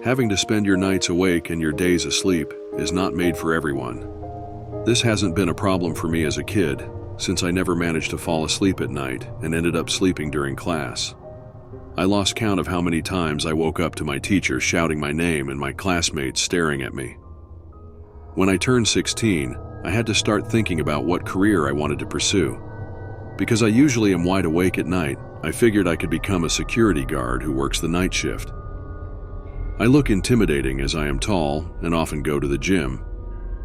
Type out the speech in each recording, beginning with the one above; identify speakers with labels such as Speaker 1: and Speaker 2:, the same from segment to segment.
Speaker 1: Having to spend your nights awake and your days asleep is not made for everyone. This hasn't been a problem for me as a kid, since I never managed to fall asleep at night and ended up sleeping during class. I lost count of how many times I woke up to my teacher shouting my name and my classmates staring at me. When I turned 16, I had to start thinking about what career I wanted to pursue. Because I usually am wide awake at night, I figured I could become a security guard who works the night shift. I look intimidating as I am tall and often go to the gym,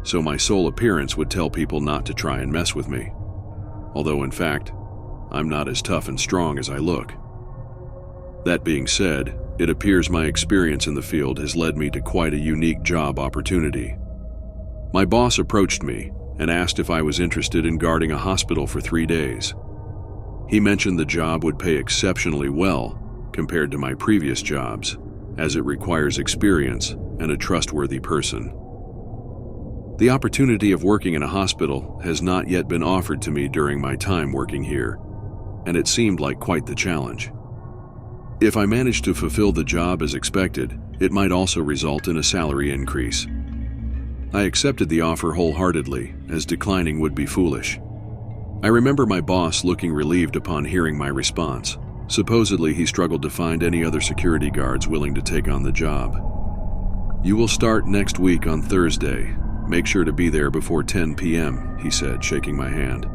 Speaker 1: so my sole appearance would tell people not to try and mess with me. Although in fact, I'm not as tough and strong as I look. That being said, it appears my experience in the field has led me to quite a unique job opportunity. My boss approached me and asked if I was interested in guarding a hospital for 3 days. He mentioned the job would pay exceptionally well compared to my previous jobs, as it requires experience and a trustworthy person. The opportunity of working in a hospital has not yet been offered to me during my time working here, and it seemed like quite the challenge. If I managed to fulfill the job as expected, it might also result in a salary increase. I accepted the offer wholeheartedly, as declining would be foolish. I remember my boss looking relieved upon hearing my response. Supposedly, he struggled to find any other security guards willing to take on the job. "You will start next week on Thursday. Make sure to be there before 10 p.m., he said, shaking my hand.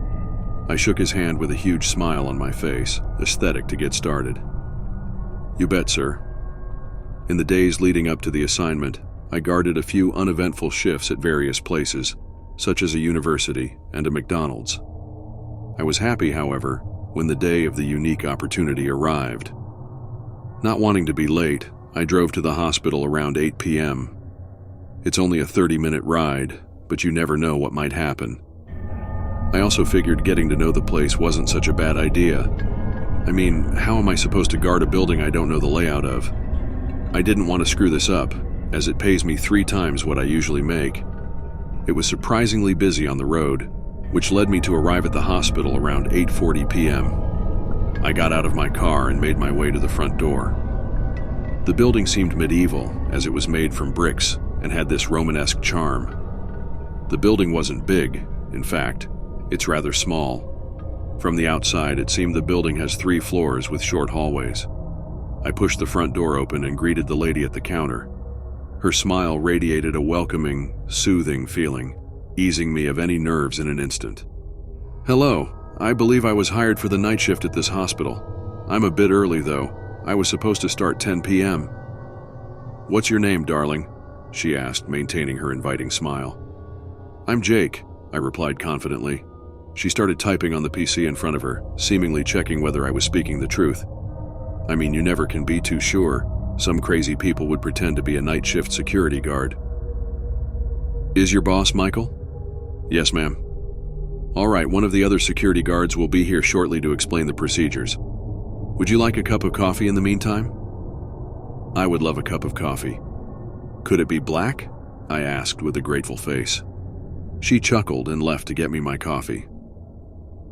Speaker 1: I shook his hand with a huge smile on my face, ecstatic to get started. "You bet, sir." In the days leading up to the assignment, I guarded a few uneventful shifts at various places, such as a university and a McDonald's. I was happy, however, when the day of the unique opportunity arrived. Not wanting to be late, I drove to the hospital around 8 p.m. It's only a 30-minute ride, but you never know what might happen. I also figured getting to know the place wasn't such a bad idea. I mean, how am I supposed to guard a building I don't know the layout of? I didn't want to screw this up, as it pays me 3 times what I usually make. It was surprisingly busy on the road, which led me to arrive at the hospital around 8:40 p.m. I got out of my car and made my way to the front door. The building seemed medieval, as it was made from bricks and had this Romanesque charm. The building wasn't big, in fact, it's rather small. From the outside, it seemed the building has 3 floors with short hallways. I pushed the front door open and greeted the lady at the counter. Her smile radiated a welcoming, soothing feeling, easing me of any nerves in an instant. "Hello, I believe I was hired for the night shift at this hospital. I'm a bit early, though. I was supposed to start 10 p.m. "What's your name, darling?" she asked, maintaining her inviting smile. "I'm Jake," I replied confidently. She started typing on the PC in front of her, seemingly checking whether I was speaking the truth. I mean, you never can be too sure. Some crazy people would pretend to be a night shift security guard. "Is your boss Michael?" "Yes, ma'am." "All right, one of the other security guards will be here shortly to explain the procedures. Would you like a cup of coffee in the meantime?" "I would love a cup of coffee." "Could it be black?" I asked with a grateful face. She chuckled and left to get me my coffee.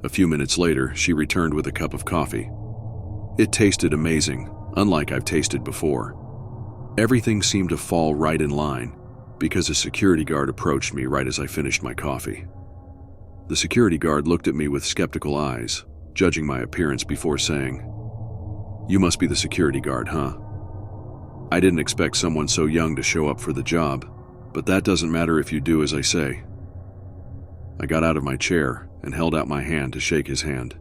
Speaker 1: A few minutes later, she returned with a cup of coffee. It tasted amazing, unlike I've tasted before. Everything seemed to fall right in line, because a security guard approached me right as I finished my coffee. The security guard looked at me with skeptical eyes, judging my appearance before saying, "You must be the security guard, huh?" I didn't expect someone so young to show up for the job, but that doesn't matter if you do as I say. I got out of my chair and held out my hand to shake his hand.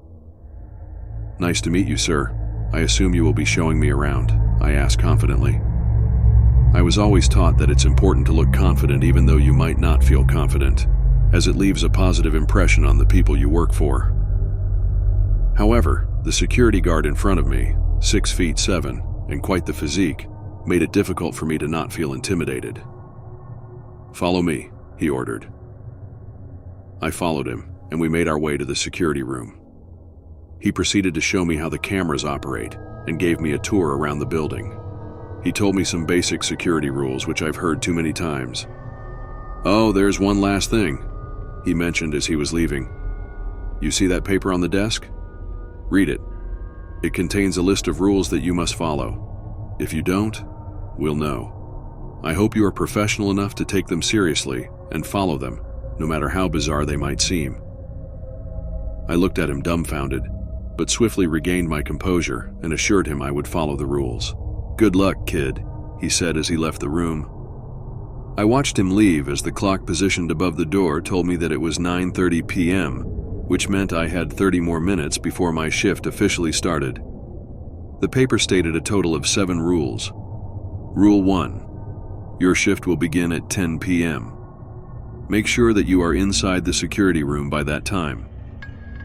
Speaker 1: "Nice to meet you, sir. I assume you will be showing me around," I asked confidently. I was always taught that it's important to look confident even though you might not feel confident, as it leaves a positive impression on the people you work for. However, the security guard in front of me, 6'7" and quite the physique, made it difficult for me to not feel intimidated. "Follow me," he ordered. I followed him, and we made our way to the security room. He proceeded to show me how the cameras operate and gave me a tour around the building. He told me some basic security rules which I've heard too many times. "Oh, there's one last thing," he mentioned as he was leaving. "You see that paper on the desk? Read it. It contains a list of rules that you must follow. If you don't, we'll know." I hope you are professional enough to take them seriously and follow them, no matter how bizarre they might seem." I looked at him dumbfounded, but swiftly regained my composure and assured him I would follow the rules. "Good luck, kid," he said as he left the room. I watched him leave as the clock positioned above the door told me that it was 9:30 p.m., which meant I had 30 more minutes before my shift officially started. The paper stated a total of 7 rules. Rule 1. Your shift will begin at 10 p.m. Make sure that you are inside the security room by that time.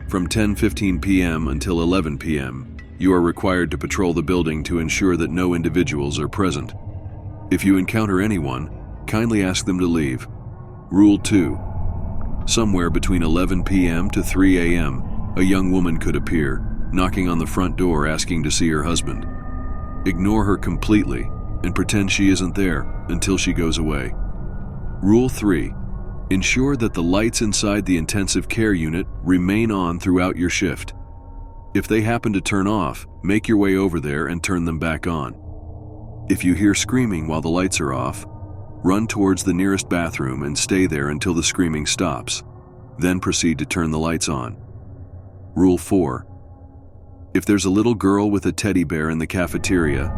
Speaker 1: From 10:15 p.m. until 11 p.m., you are required to patrol the building to ensure that no individuals are present. If you encounter anyone, kindly ask them to leave. Rule 2. Somewhere between 11 p.m. to 3 a.m., a young woman could appear, knocking on the front door asking to see her husband. Ignore her completely and pretend she isn't there until she goes away. Rule 3. Ensure that the lights inside the intensive care unit remain on throughout your shift. If they happen to turn off, make your way over there and turn them back on. If you hear screaming while the lights are off, run towards the nearest bathroom and stay there until the screaming stops. Then proceed to turn the lights on. Rule 4. If there's a little girl with a teddy bear in the cafeteria,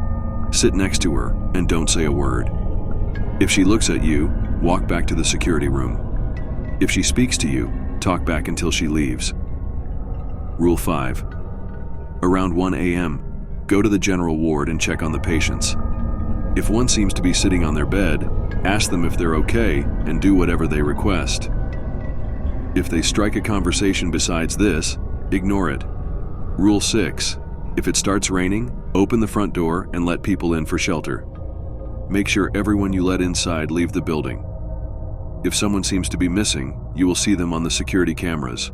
Speaker 1: sit next to her and don't say a word. If she looks at you, walk back to the security room. If she speaks to you, talk back until she leaves. Rule 5. Around 1 a.m., go to the general ward and check on the patients. If one seems to be sitting on their bed, ask them if they're okay and do whatever they request. If they strike a conversation besides this, ignore it. Rule 6. If it starts raining, open the front door and let people in for shelter. Make sure everyone you let inside leave the building. If someone seems to be missing, you will see them on the security cameras.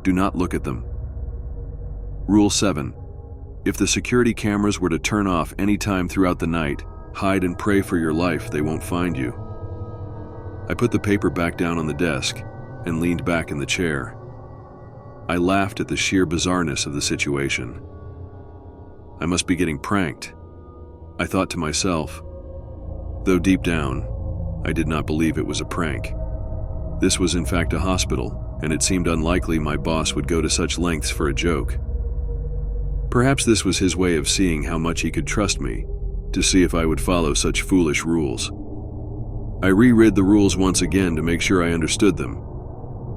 Speaker 1: Do not look at them. Rule 7. If the security cameras were to turn off any time throughout the night, hide and pray for your life they won't find you. I put the paper back down on the desk and leaned back in the chair. I laughed at the sheer bizarreness of the situation. I must be getting pranked, I thought to myself, though deep down, I did not believe it was a prank. This was in fact a hospital, and it seemed unlikely my boss would go to such lengths for a joke. Perhaps this was his way of seeing how much he could trust me, to see if I would follow such foolish rules. I reread the rules once again to make sure I understood them.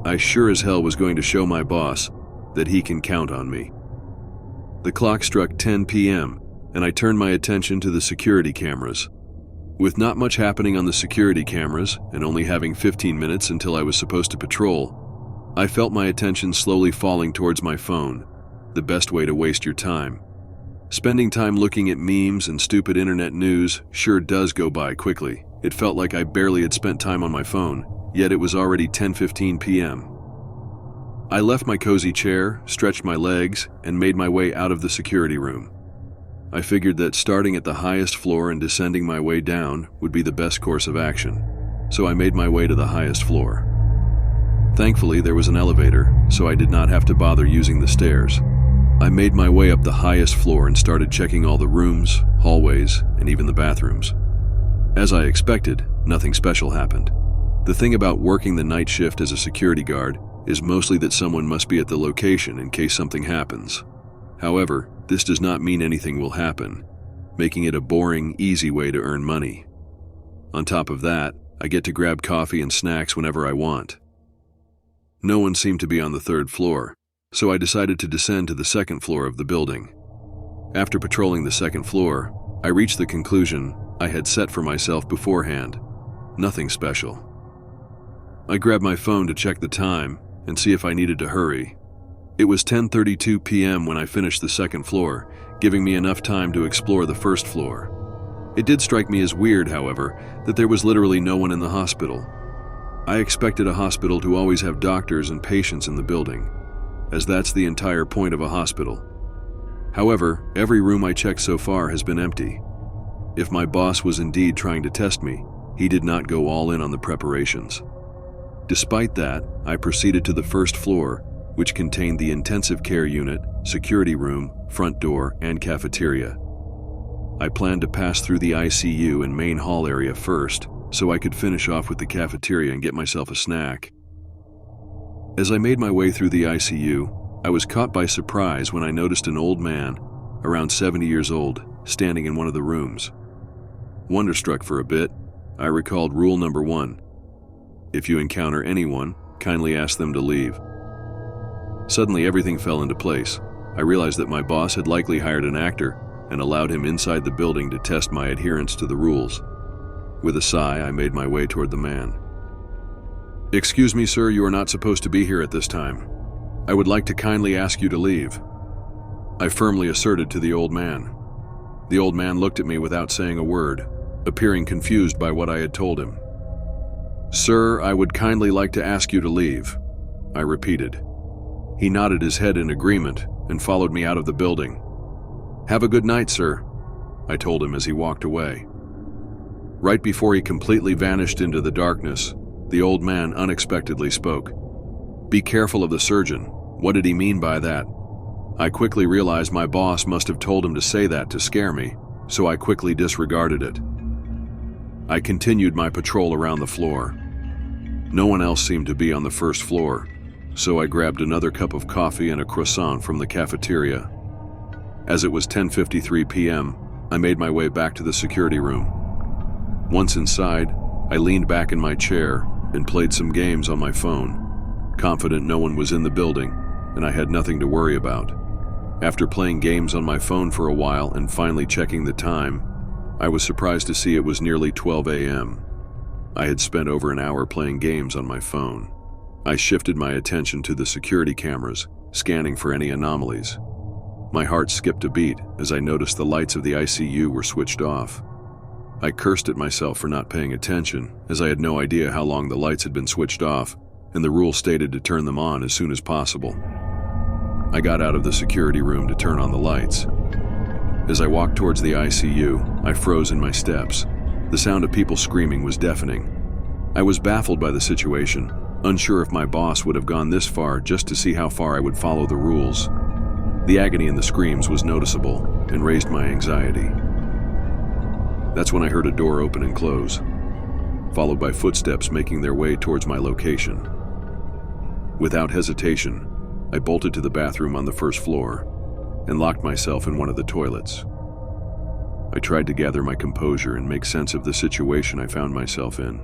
Speaker 1: I sure as hell was going to show my boss that he can count on me. The clock struck 10 p.m., and I turned my attention to the security cameras. With not much happening on the security cameras, and only having 15 minutes until I was supposed to patrol, I felt my attention slowly falling towards my phone, the best way to waste your time. Spending time looking at memes and stupid internet news sure does go by quickly. It felt like I barely had spent time on my phone, yet it was already 10:15 p.m. I left my cozy chair, stretched my legs, and made my way out of the security room. I figured that starting at the highest floor and descending my way down would be the best course of action, so I made my way to the highest floor. Thankfully, there was an elevator, so I did not have to bother using the stairs. I made my way up the highest floor and started checking all the rooms, hallways, and even the bathrooms. As I expected, nothing special happened. The thing about working the night shift as a security guard is mostly that someone must be at the location in case something happens. However, this does not mean anything will happen, making it a boring, easy way to earn money. On top of that, I get to grab coffee and snacks whenever I want. No one seemed to be on the 3rd floor, so I decided to descend to the 2nd floor of the building. After patrolling the 2nd floor, I reached the conclusion I had set for myself beforehand. Nothing special. I grabbed my phone to check the time and see if I needed to hurry. It was 10:32 p.m. when I finished the 2nd floor, giving me enough time to explore the 1st floor. It did strike me as weird, however, that there was literally no one in the hospital. I expected a hospital to always have doctors and patients in the building, as that's the entire point of a hospital. However, every room I checked so far has been empty. If my boss was indeed trying to test me, he did not go all in on the preparations. Despite that, I proceeded to the 1st floor, which contained the intensive care unit, security room, front door, and cafeteria. I planned to pass through the ICU and main hall area first, so I could finish off with the cafeteria and get myself a snack. As I made my way through the ICU, I was caught by surprise when I noticed an old man, around 70 years old, standing in one of the rooms. Wonderstruck for a bit, I recalled rule number 1. If you encounter anyone, kindly ask them to leave. Suddenly everything fell into place. I realized that my boss had likely hired an actor and allowed him inside the building to test my adherence to the rules. With a sigh, I made my way toward the man. "Excuse me, sir, you are not supposed to be here at this time. I would like to kindly ask you to leave," I firmly asserted to the old man. The old man looked at me without saying a word, appearing confused by what I had told him. "Sir, I would kindly like to ask you to leave," I repeated. He nodded his head in agreement and followed me out of the building. "Have a good night, sir," I told him as he walked away. Right before he completely vanished into the darkness, the old man unexpectedly spoke. "Be careful of the surgeon." What did he mean by that? I quickly realized my boss must have told him to say that to scare me, so I quickly disregarded it. I continued my patrol around the floor. No one else seemed to be on the first floor, so I grabbed another cup of coffee and a croissant from the cafeteria. As it was 10:53 p.m., I made my way back to the security room. Once inside, I leaned back in my chair and played some games on my phone, confident no one was in the building and I had nothing to worry about. After playing games on my phone for a while and finally checking the time, I was surprised to see it was nearly 12 a.m. I had spent over an hour playing games on my phone. I shifted my attention to the security cameras, scanning for any anomalies. My heart skipped a beat as I noticed the lights of the ICU were switched off. I cursed at myself for not paying attention, as I had no idea how long the lights had been switched off, and the rule stated to turn them on as soon as possible. I got out of the security room to turn on the lights. As I walked towards the ICU, I froze in my steps. The sound of people screaming was deafening. I was baffled by the situation, unsure if my boss would have gone this far just to see how far I would follow the rules. The agony in the screams was noticeable and raised my anxiety. That's when I heard a door open and close, followed by footsteps making their way towards my location. Without hesitation, I bolted to the bathroom on the first floor and locked myself in one of the toilets. I tried to gather my composure and make sense of the situation I found myself in.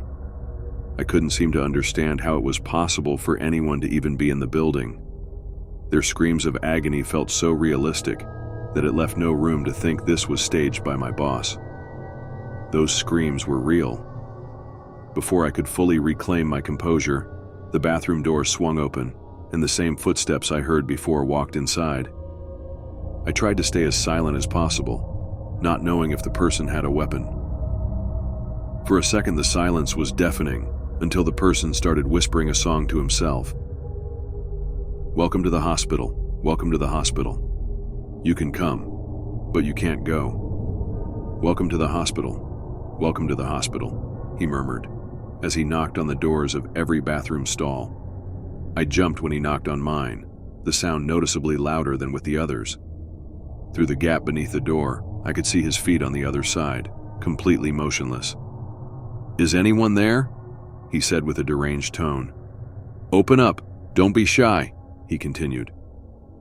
Speaker 1: I couldn't seem to understand how it was possible for anyone to even be in the building. Their screams of agony felt so realistic that it left no room to think this was staged by my boss. Those screams were real. Before I could fully reclaim my composure, the bathroom door swung open, and the same footsteps I heard before walked inside. I tried to stay as silent as possible, not knowing if the person had a weapon. For a second, the silence was deafening until the person started whispering a song to himself. "Welcome to the hospital, welcome to the hospital. You can come, but you can't go. Welcome to the hospital, welcome to the hospital," he murmured, as he knocked on the doors of every bathroom stall. I jumped when he knocked on mine, the sound noticeably louder than with the others. Through the gap beneath the door, I could see his feet on the other side, completely motionless. "Is anyone there?" he said with a deranged tone. "Open up, don't be shy," he continued.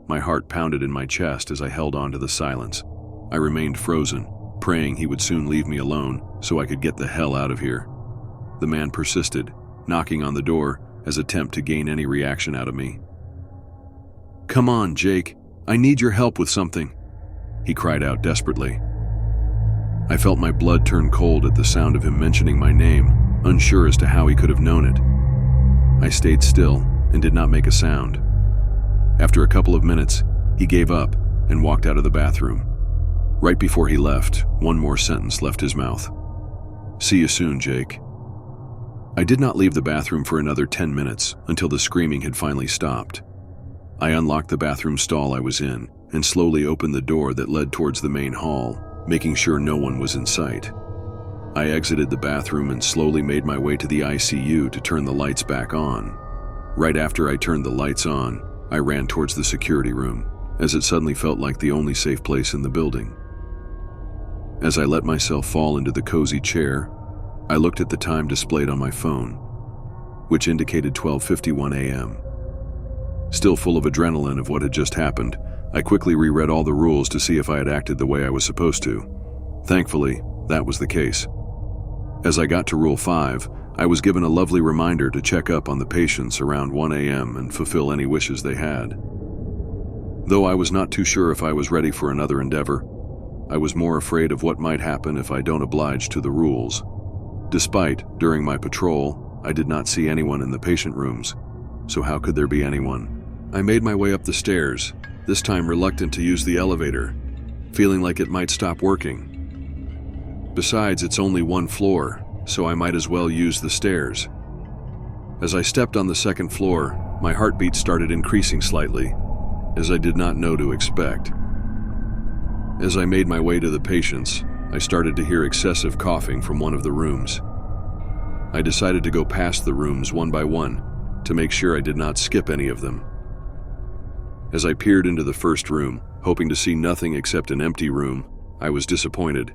Speaker 1: My heart pounded in my chest as I held on to the silence. I remained frozen, praying he would soon leave me alone so I could get the hell out of here. The man persisted, knocking on the door as attempt to gain any reaction out of me. "Come on, Jake, I need your help with something," he cried out desperately. I felt my blood turn cold at the sound of him mentioning my name, unsure as to how he could have known it. I stayed still and did not make a sound. After a couple of minutes, he gave up and walked out of the bathroom. Right before he left, one more sentence left his mouth. "See you soon, Jake." I did not leave the bathroom for another 10 minutes until the screaming had finally stopped. I unlocked the bathroom stall I was in and slowly opened the door that led towards the main hall, making sure no one was in sight. I exited the bathroom and slowly made my way to the ICU to turn the lights back on. Right after I turned the lights on, I ran towards the security room, as it suddenly felt like the only safe place in the building. As I let myself fall into the cozy chair, I looked at the time displayed on my phone, which indicated 12:51 a.m. Still full of adrenaline of what had just happened, I quickly reread all the rules to see if I had acted the way I was supposed to. Thankfully, that was the case. As I got to Rule 5, I was given a lovely reminder to check up on the patients around 1 a.m. and fulfill any wishes they had. Though I was not too sure if I was ready for another endeavor, I was more afraid of what might happen if I don't oblige to the rules. Despite, during my patrol, I did not see anyone in the patient rooms, so how could there be anyone? I made my way up the stairs, this time reluctant to use the elevator, feeling like it might stop working. Besides, it's only one floor, so I might as well use the stairs. As I stepped on the second floor, my heartbeat started increasing slightly, as I did not know to expect. As I made my way to the patients, I started to hear excessive coughing from one of the rooms. I decided to go past the rooms one by one to make sure I did not skip any of them. As I peered into the first room, hoping to see nothing except an empty room, I was disappointed.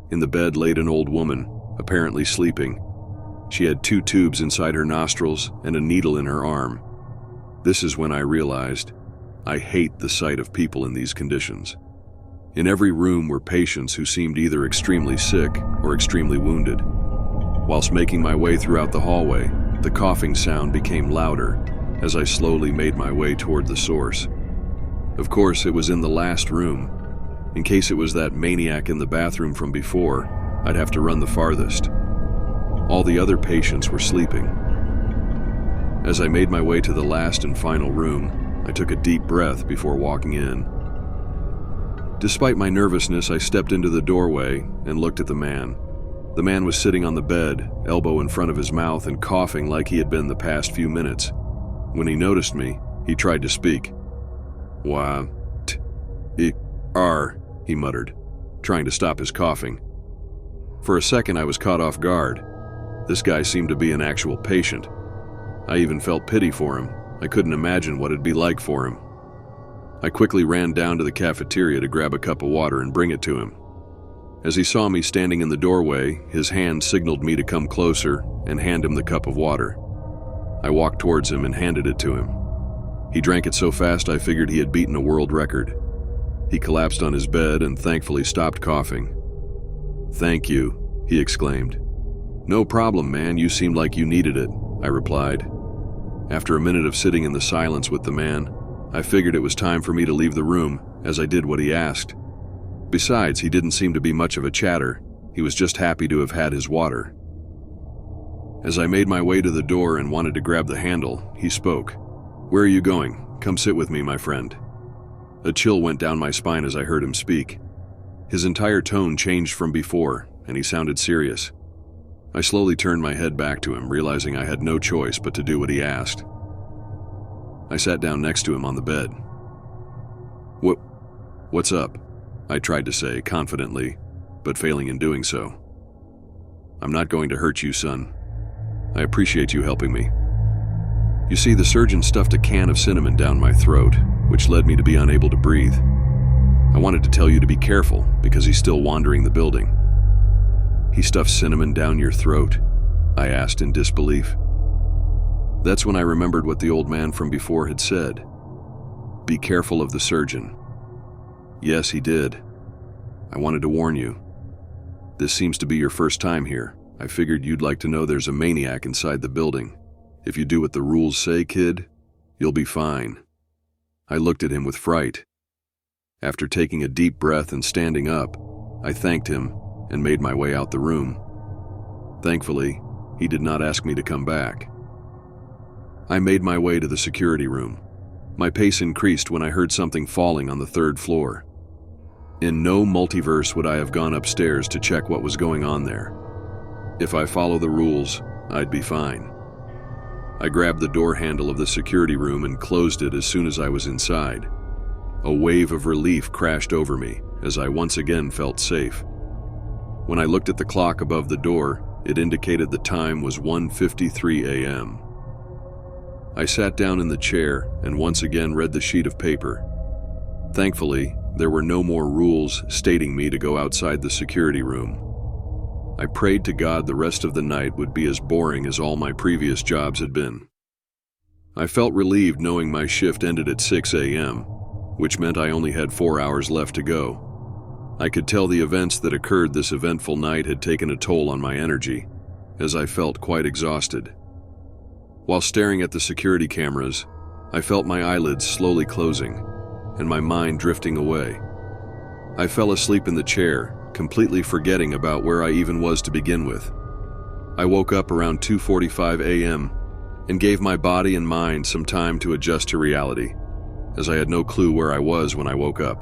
Speaker 1: In the bed laid an old woman, apparently sleeping. She had 2 tubes inside her nostrils and a needle in her arm. This is when I realized I hate the sight of people in these conditions. In every room were patients who seemed either extremely sick or extremely wounded. Whilst making my way throughout the hallway, the coughing sound became louder as I slowly made my way toward the source. Of course, it was in the last room. In case it was that maniac in the bathroom from before, I'd have to run the farthest. All the other patients were sleeping. As I made my way to the last and final room, I took a deep breath before walking in. Despite my nervousness, I stepped into the doorway and looked at the man. The man was sitting on the bed, elbow in front of his mouth and coughing like he had been the past few minutes. When he noticed me, he tried to speak. "Why, he muttered, trying to stop his coughing. For a second, I was caught off guard. This guy seemed to be an actual patient. I even felt pity for him. I couldn't imagine what it'd be like for him. I quickly ran down to the cafeteria to grab a cup of water and bring it to him. As he saw me standing in the doorway, his hand signaled me to come closer and hand him the cup of water. I walked towards him and handed it to him. He drank it so fast I figured he had beaten a world record. He collapsed on his bed and thankfully stopped coughing. "Thank you," he exclaimed. "No problem, man, you seemed like you needed it," I replied. After a minute of sitting in the silence with the man, I figured it was time for me to leave the room, as I did what he asked. Besides, he didn't seem to be much of a chatter. He was just happy to have had his water. As I made my way to the door and wanted to grab the handle, he spoke. "Where are you going? Come sit with me, my friend." A chill went down my spine as I heard him speak. His entire tone changed from before, and he sounded serious. I slowly turned my head back to him, realizing I had no choice but to do what he asked. I sat down next to him on the bed. What's up?" I tried to say confidently, but failing in doing so. "I'm not going to hurt you, son. I appreciate you helping me. You see, the surgeon stuffed a can of cinnamon down my throat, which led me to be unable to breathe. I wanted to tell you to be careful, because he's still wandering the building." "He stuffed cinnamon down your throat?" I asked in disbelief. That's when I remembered what the old man from before had said. "Be careful of the surgeon." Yes, he did. I wanted to warn you. This seems to be your first time here. I figured you'd like to know there's a maniac inside the building. If you do what the rules say, kid, you'll be fine. I looked at him with fright. After taking a deep breath and standing up, I thanked him and made my way out the room. Thankfully, he did not ask me to come back. I made my way to the security room. My pace increased when I heard something falling on the 3rd floor. In no multiverse would I have gone upstairs to check what was going on there. If I follow the rules, I'd be fine. I grabbed the door handle of the security room and closed it as soon as I was inside. A wave of relief crashed over me as I once again felt safe. When I looked at the clock above the door, it indicated the time was 1:53 a.m. I sat down in the chair and once again read the sheet of paper. Thankfully, there were no more rules stating me to go outside the security room. I prayed to God the rest of the night would be as boring as all my previous jobs had been. I felt relieved knowing my shift ended at 6 a.m., which meant I only had 4 hours left to go. I could tell the events that occurred this eventful night had taken a toll on my energy, as I felt quite exhausted. While staring at the security cameras, I felt my eyelids slowly closing and my mind drifting away. I fell asleep in the chair, completely forgetting about where I even was to begin with. I woke up around 2:45 a.m. and gave my body and mind some time to adjust to reality, as I had no clue where I was when I woke up.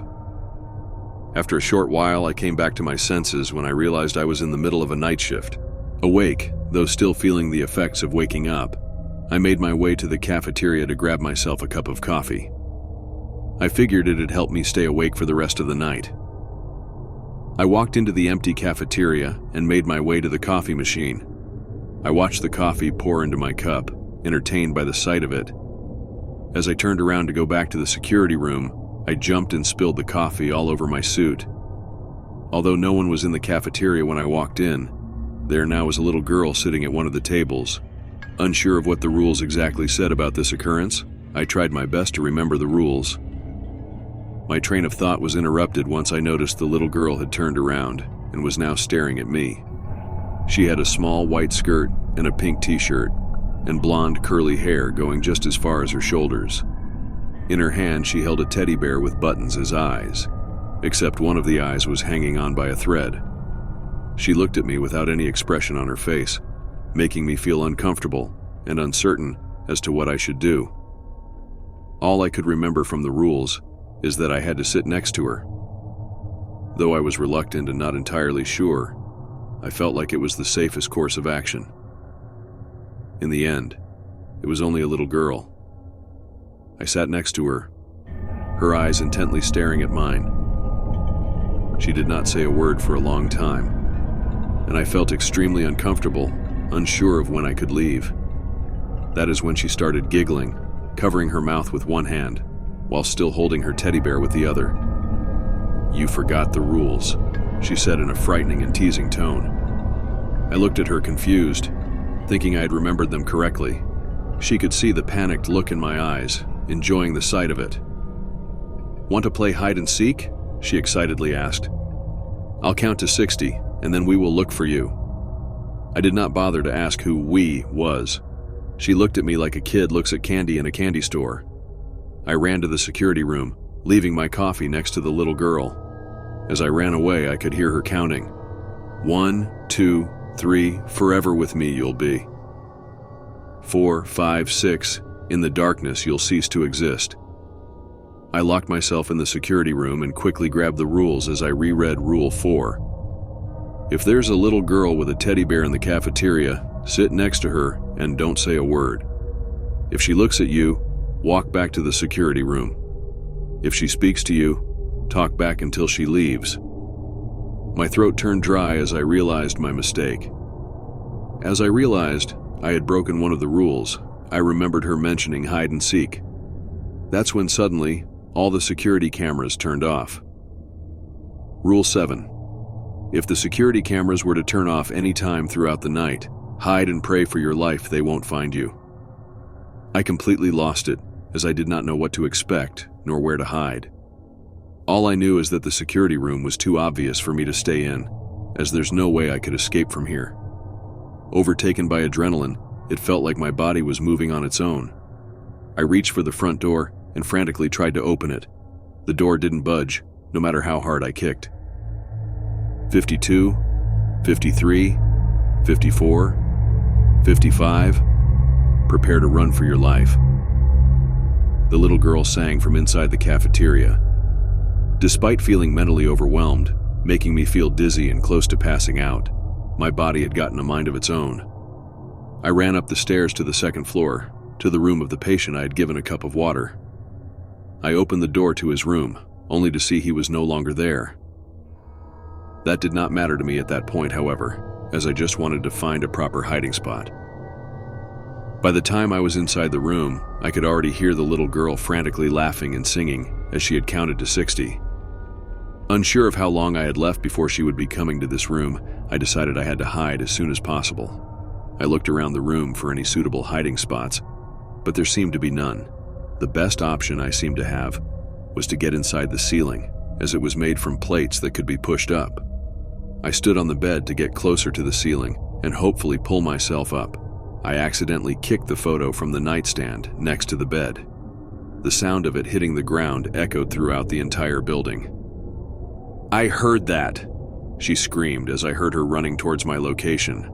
Speaker 1: After a short while, I came back to my senses when I realized I was in the middle of a night shift. Awake, though still feeling the effects of waking up, I made my way to the cafeteria to grab myself a cup of coffee. I figured it'd help me stay awake for the rest of the night. I walked into the empty cafeteria and made my way to the coffee machine. I watched the coffee pour into my cup, entertained by the sight of it. As I turned around to go back to the security room, I jumped and spilled the coffee all over my suit. Although no one was in the cafeteria when I walked in, there now was a little girl sitting at one of the tables. Unsure of what the rules exactly said about this occurrence, I tried my best to remember the rules. My train of thought was interrupted once I noticed the little girl had turned around and was now staring at me. She had a small white skirt and a pink t-shirt, and blonde curly hair going just as far as her shoulders. In her hand, she held a teddy bear with buttons as eyes, except one of the eyes was hanging on by a thread. She looked at me without any expression on her face, making me feel uncomfortable and uncertain as to what I should do. All I could remember from the rules is that I had to sit next to her. Though I was reluctant and not entirely sure, I felt like it was the safest course of action. In the end, it was only a little girl. I sat next to her, her eyes intently staring at mine. She did not say a word for a long time, and I felt extremely uncomfortable, unsure of when I could leave. That is when she started giggling, covering her mouth with one hand, while still holding her teddy bear with the other. "You forgot the rules," she said in a frightening and teasing tone. I looked at her confused, thinking I had remembered them correctly. She could see the panicked look in my eyes, enjoying the sight of it. "Want to play hide and seek?" she excitedly asked. "I'll count to 60, and then we will look for you." I did not bother to ask who "we" was. She looked at me like a kid looks at candy in a candy store. I ran to the security room, leaving my coffee next to the little girl. As I ran away, I could hear her counting. 1, 2, 3, forever with me you'll be. 4, 5, 6, in the darkness you'll cease to exist. I locked myself in the security room and quickly grabbed the rules as I reread Rule 4. If there's a little girl with a teddy bear in the cafeteria, sit next to her and don't say a word. If she looks at you, walk back to the security room. If she speaks to you, talk back until she leaves. My throat turned dry as I realized my mistake. As I realized I had broken one of the rules, I remembered her mentioning hide and seek. That's when suddenly, all the security cameras turned off. Rule 7. If the security cameras were to turn off any time throughout the night, hide and pray for your life they won't find you. I completely lost it, as I did not know what to expect, nor where to hide. All I knew is that the security room was too obvious for me to stay in, as there's no way I could escape from here. Overtaken by adrenaline, it felt like my body was moving on its own. I reached for the front door and frantically tried to open it. The door didn't budge, no matter how hard I kicked. 52, 53, 54, 55. Prepare to run for your life. The little girl sang from inside the cafeteria. Despite feeling mentally overwhelmed, making me feel dizzy and close to passing out, my body had gotten a mind of its own. I ran up the stairs to the second floor, to the room of the patient I had given a cup of water. I opened the door to his room, only to see he was no longer there. That did not matter to me at that point, however, as I just wanted to find a proper hiding spot. By the time I was inside the room, I could already hear the little girl frantically laughing and singing as she had counted to 60. Unsure of how long I had left before she would be coming to this room, I decided I had to hide as soon as possible. I looked around the room for any suitable hiding spots, but there seemed to be none. The best option I seemed to have was to get inside the ceiling, as it was made from plates that could be pushed up. I stood on the bed to get closer to the ceiling and hopefully pull myself up. I accidentally kicked the photo from the nightstand next to the bed. The sound of it hitting the ground echoed throughout the entire building. "I heard that!" she screamed as I heard her running towards my location.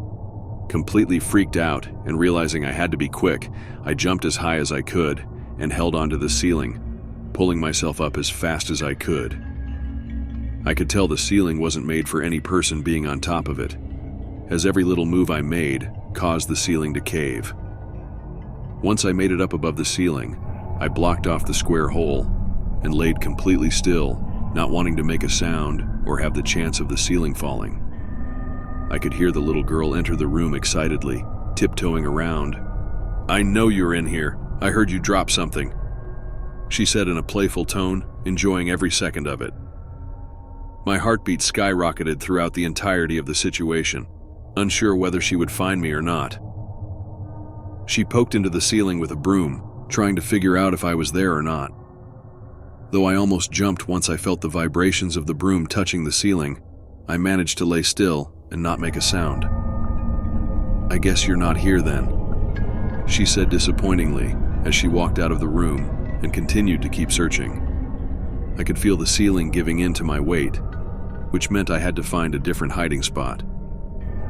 Speaker 1: Completely freaked out and realizing I had to be quick, I jumped as high as I could and held onto the ceiling, pulling myself up as fast as I could. I could tell the ceiling wasn't made for any person being on top of it, as every little move I made caused the ceiling to cave. Once I made it up above the ceiling, I blocked off the square hole and laid completely still, not wanting to make a sound or have the chance of the ceiling falling. I could hear the little girl enter the room excitedly, tiptoeing around. "I know you're in here. I heard you drop something," she said in a playful tone, enjoying every second of it. My heartbeat skyrocketed throughout the entirety of the situation, unsure whether she would find me or not. She poked into the ceiling with a broom, trying to figure out if I was there or not. Though I almost jumped once I felt the vibrations of the broom touching the ceiling, I managed to lay still and not make a sound. "I guess you're not here then," she said disappointingly as she walked out of the room and continued to keep searching. I could feel the ceiling giving in to my weight, which meant I had to find a different hiding spot.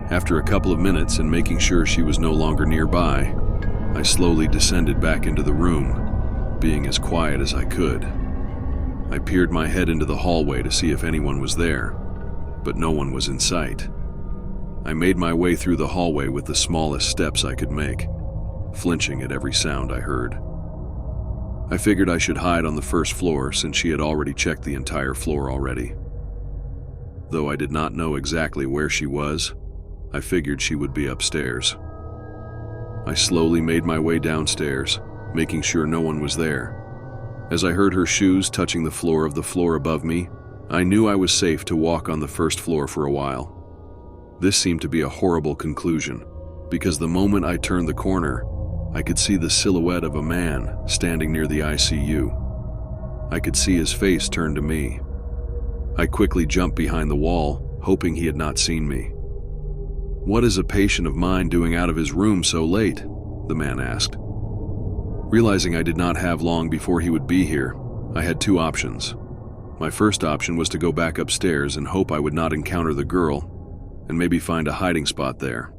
Speaker 1: After a couple of minutes and making sure she was no longer nearby, I slowly descended back into the room, being as quiet as I could. I peered my head into the hallway to see if anyone was there, but no one was in sight. I made my way through the hallway with the smallest steps I could make, flinching at every sound I heard. I figured I should hide on the first floor since she had already checked the entire floor already. Though I did not know exactly where she was, I figured she would be upstairs. I slowly made my way downstairs, making sure no one was there. As I heard her shoes touching the floor of the floor above me, I knew I was safe to walk on the first floor for a while. This seemed to be a horrible conclusion, because the moment I turned the corner, I could see the silhouette of a man standing near the ICU. I could see his face turn to me. I quickly jumped behind the wall, hoping he had not seen me. "What is a patient of mine doing out of his room so late?" the man asked. Realizing I did not have long before he would be here, I had two options. My first option was to go back upstairs and hope I would not encounter the girl, and maybe find a hiding spot there.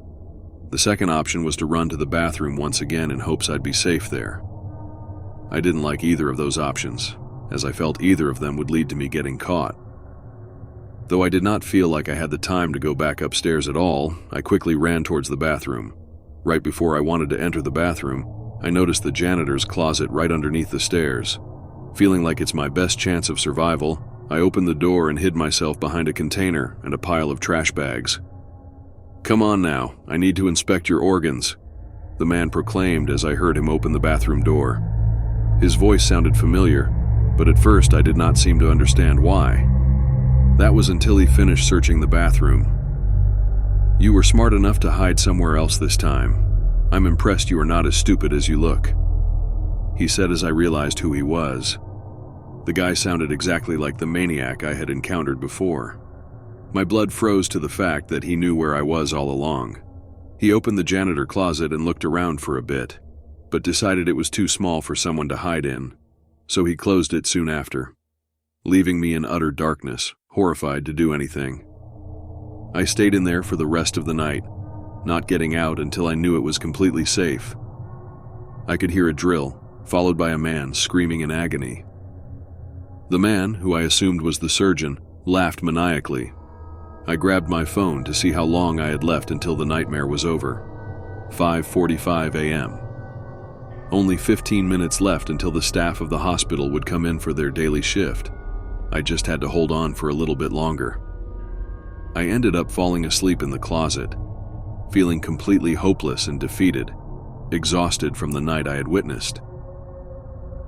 Speaker 1: The second option was to run to the bathroom once again in hopes I'd be safe there. I didn't like either of those options, as I felt either of them would lead to me getting caught. Though I did not feel like I had the time to go back upstairs at all, I quickly ran towards the bathroom. Right before I wanted to enter the bathroom, I noticed the janitor's closet right underneath the stairs. Feeling like it's my best chance of survival, I opened the door and hid myself behind a container and a pile of trash bags. "Come on now, I need to inspect your organs," the man proclaimed as I heard him open the bathroom door. His voice sounded familiar, but at first I did not seem to understand why. That was until he finished searching the bathroom. "You were smart enough to hide somewhere else this time. I'm impressed you are not as stupid as you look," he said as I realized who he was. The guy sounded exactly like the maniac I had encountered before. My blood froze to the fact that he knew where I was all along. He opened the janitor closet and looked around for a bit, but decided it was too small for someone to hide in, so he closed it soon after, leaving me in utter darkness, horrified to do anything. I stayed in there for the rest of the night, not getting out until I knew it was completely safe. I could hear a drill, followed by a man screaming in agony. The man, who I assumed was the surgeon, laughed maniacally. I grabbed my phone to see how long I had left until the nightmare was over. 5:45 a.m. Only 15 minutes left until the staff of the hospital would come in for their daily shift. I just had to hold on for a little bit longer. I ended up falling asleep in the closet, feeling completely hopeless and defeated, exhausted from the night I had witnessed.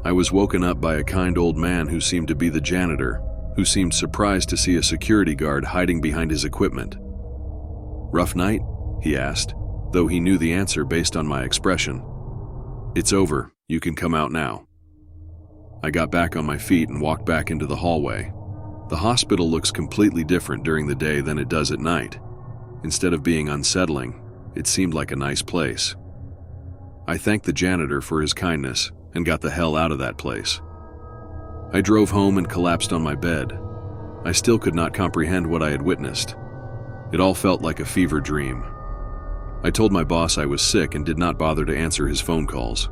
Speaker 1: I was woken up by a kind old man who seemed to be the janitor, who seemed surprised to see a security guard hiding behind his equipment. "Rough night?" he asked, though he knew the answer based on my expression. "It's over. You can come out now." I got back on my feet and walked back into the hallway. The hospital looks completely different during the day than it does at night. Instead of being unsettling, it seemed like a nice place. I thanked the janitor for his kindness and got the hell out of that place. I drove home and collapsed on my bed. I still could not comprehend what I had witnessed. It all felt like a fever dream. I told my boss I was sick and did not bother to answer his phone calls.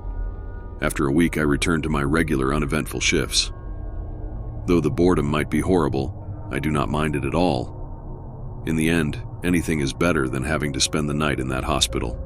Speaker 1: After a week, I returned to my regular uneventful shifts. Though the boredom might be horrible, I do not mind it at all. In the end, anything is better than having to spend the night in that hospital.